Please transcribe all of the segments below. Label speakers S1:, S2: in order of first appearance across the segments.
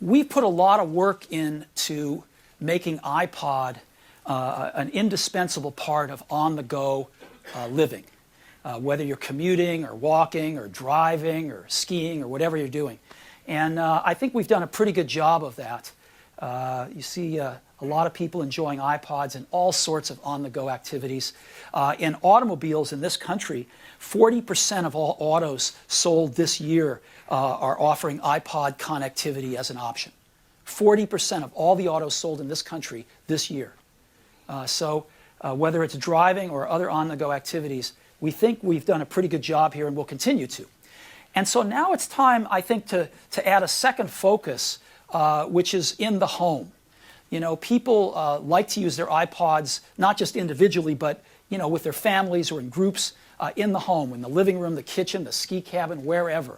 S1: we put a lot of work into making iPod an indispensable part of on-the-go living, whether you're commuting or walking or driving or skiing or whatever you're doing. And I think we've done a pretty good job of that. You see a lot of people enjoying iPods in all sorts of on-the-go activities. In automobiles in this country, 40% of all autos sold this year are offering iPod connectivity as an option. 40% of all the autos sold in this country this year. So whether it's driving or other on-the-go activities, we think we've done a pretty good job here and will continue to. And so now it's time, I think, to add a second focus, which is in the home. You know, people like to use their iPods not just individually, but with their families or in groups in the home, in the living room, the kitchen, the ski cabin, wherever.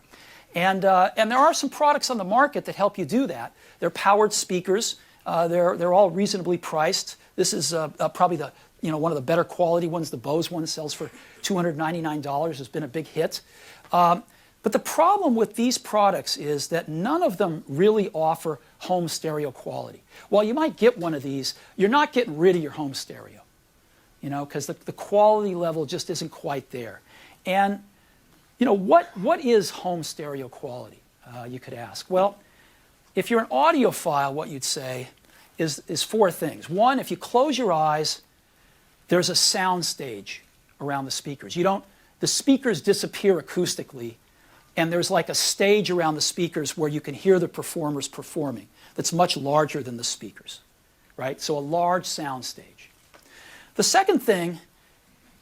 S1: And there are some products on the market that help you do that. They're powered speakers. They're all reasonably priced. This is probably the one of the better quality ones. The Bose one sells for $299. Has been a big hit. But the problem with these products is that none of them really offer home stereo quality. While you might get one of these, you're not getting rid of your home stereo, because the quality level just isn't quite there. And what is home stereo quality, you could ask? Well, if you're an audiophile, what you'd say is four things. One, if you close your eyes, there's a sound stage around the speakers. The speakers disappear acoustically, and there's like a stage around the speakers where you can hear the performers performing that's much larger than the speakers, right? So a large sound stage. The second thing,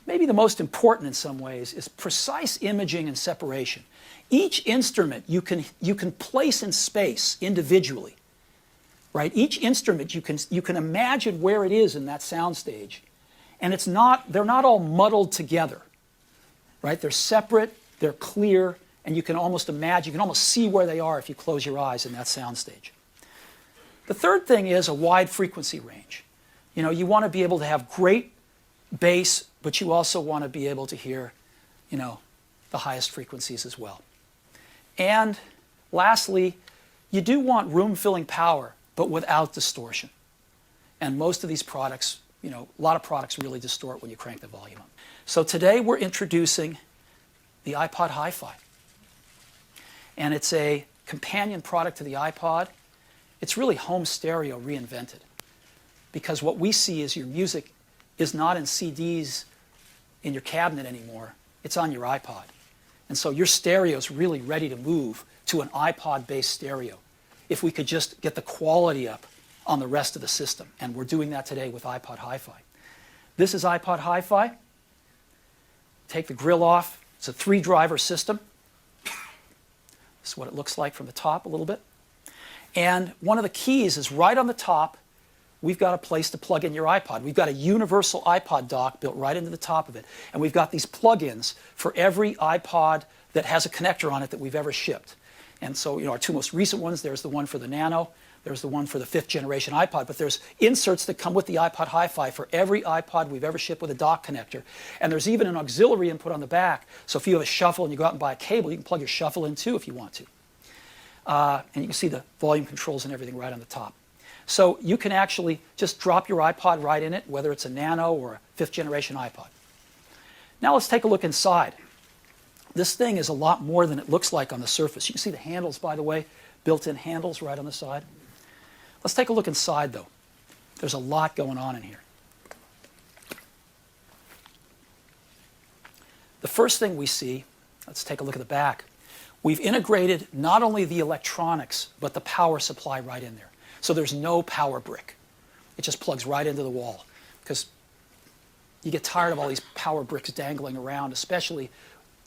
S1: maybe the most important in some ways, is precise imaging and separation. Each instrument you can place in space individually, right? Each instrument you can imagine where it is in that sound stage, and they're not all muddled together, right? They're separate, they're clear, and you can almost imagine, you can almost see where they are if you close your eyes in that sound stage. The third thing is a wide frequency range. You want to be able to have great bass, but you also want to be able to hear, the highest frequencies as well. And lastly, you do want room-filling power, but without distortion. And most of these products, a lot of products really distort when you crank the volume up. So today we're introducing the iPod HiFi. And it's a companion product to the iPod. It's really home stereo reinvented. Because what we see is your music is not in CDs in your cabinet anymore. It's on your iPod. And so your stereo is really ready to move to an iPod-based stereo if we could just get the quality up on the rest of the system. And we're doing that today with iPod HiFi. This is iPod HiFi. Take the grill off. It's a 3-driver system. This is what it looks like from the top a little bit. And one of the keys is right on the top. We've got a place to plug in your iPod. We've got a universal iPod dock built right into the top of it. And we've got these plug-ins for every iPod that has a connector on it that we've ever shipped. And so, our two most recent ones, there's the one for the Nano, there's the one for the 5th generation iPod, but there's inserts that come with the iPod HiFi for every iPod we've ever shipped with a dock connector. And there's even an auxiliary input on the back. So if you have a shuffle and you go out and buy a cable, you can plug your shuffle in too if you want to. And you can see the volume controls and everything right on the top. So you can actually just drop your iPod right in it, whether it's a Nano or a 5th generation iPod. Now let's take a look inside. This thing is a lot more than it looks like on the surface. You can see the handles, by the way, built-in handles right on the side. Let's take a look inside, though. There's a lot going on in here. The first thing we see, let's take a look at the back. We've integrated not only the electronics, but the power supply right in there. So there's no power brick. It just plugs right into the wall. Because you get tired of all these power bricks dangling around, especially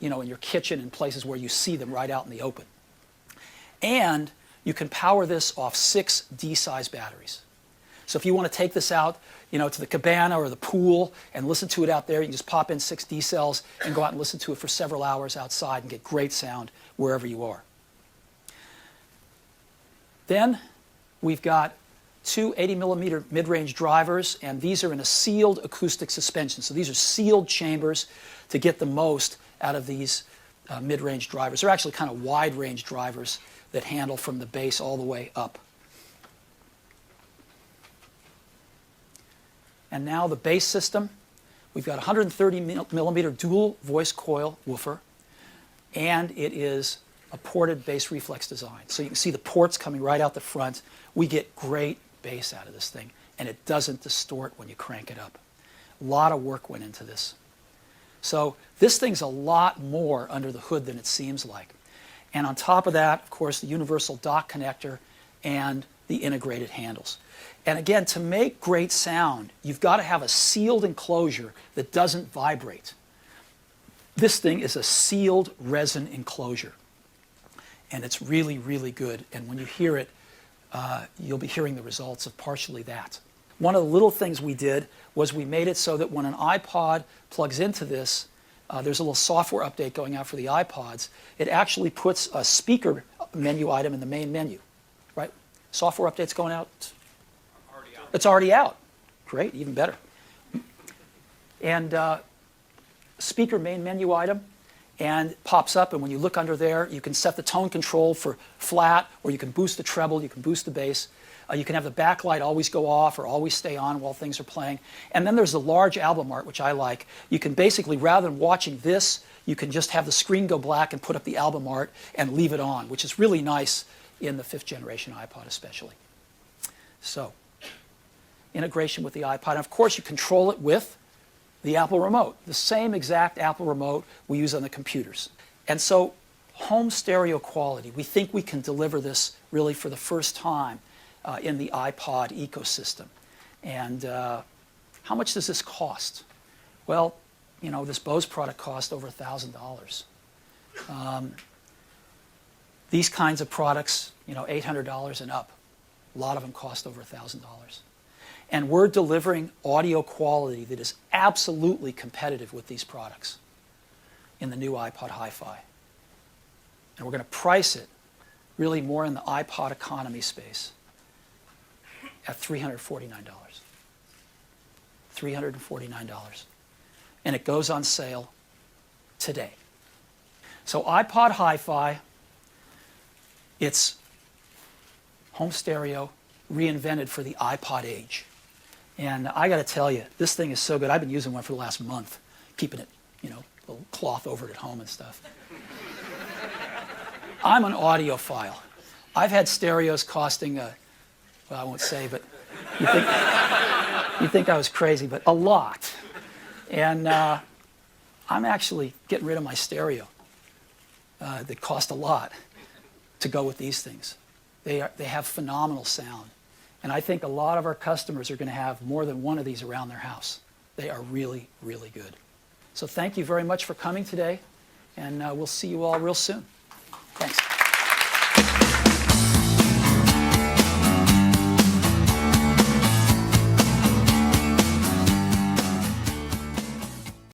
S1: in your kitchen and places where you see them right out in the open. And you can power this off 6 D-size batteries. So if you want to take this out, to the cabana or the pool and listen to it out there, you can just pop in 6 D cells and go out and listen to it for several hours outside and get great sound wherever you are. Then we've got 2 80mm mid-range drivers, and these are in a sealed acoustic suspension. So these are sealed chambers to get the most out of these mid-range drivers. They're actually kind of wide-range drivers that handle from the bass all the way up. And now the bass system. We've got 130 millimeter dual voice coil woofer, and it is a ported bass reflex design. So you can see the ports coming right out the front. We get great bass out of this thing, and it doesn't distort when you crank it up. A lot of work went into this. So this thing's a lot more under the hood than it seems like. And on top of that, of course, the universal dock connector and the integrated handles. And again, to make great sound, you've got to have a sealed enclosure that doesn't vibrate. This thing is a sealed resin enclosure. And it's really, really good. And when you hear it, you'll be hearing the results of partially that. One of the little things we did was we made it so that when an iPod plugs into this, there's a little software update going out for the iPods. It actually puts a speaker menu item in the main menu, right? Software update's going out. It's already out. Great, even better. And speaker main menu item, and it pops up, and when you look under there, you can set the tone control for flat, or you can boost the treble, you can boost the bass. You can have the backlight always go off or always stay on while things are playing. And then there's the large album art, which I like. You can basically, rather than watching this, you can just have the screen go black and put up the album art and leave it on, which is really nice in the 5th generation iPod especially. So, integration with the iPod. And of course, you control it with the Apple remote, the same exact Apple remote we use on the computers. And so, home stereo quality, we think we can deliver this really for the first time in the iPod ecosystem. And how much does this cost? Well, you know, this Bose product cost over $1,000. These kinds of products, you know, $800 and up. A lot of them cost over $1,000. And we're delivering audio quality that is absolutely competitive with these products in the new iPod HiFi. And we're going to price it really more in the iPod economy space at $349. $349. And it goes on sale today. So iPod HiFi, it's home stereo reinvented for the iPod age. And I got to tell you, this thing is so good. I've been using one for the last month, keeping it, you know, a little cloth over it at home and stuff. I'm an audiophile. I've had stereos costing, well, I won't say, but you think I was crazy, but a lot. And I'm actually getting rid of my stereo that cost a lot to go with these things. They have phenomenal sound. And I think a lot of our customers are going to have more than one of these around their house. They are really, really good. So thank you very much for coming today, and we'll see you all real soon. Thanks.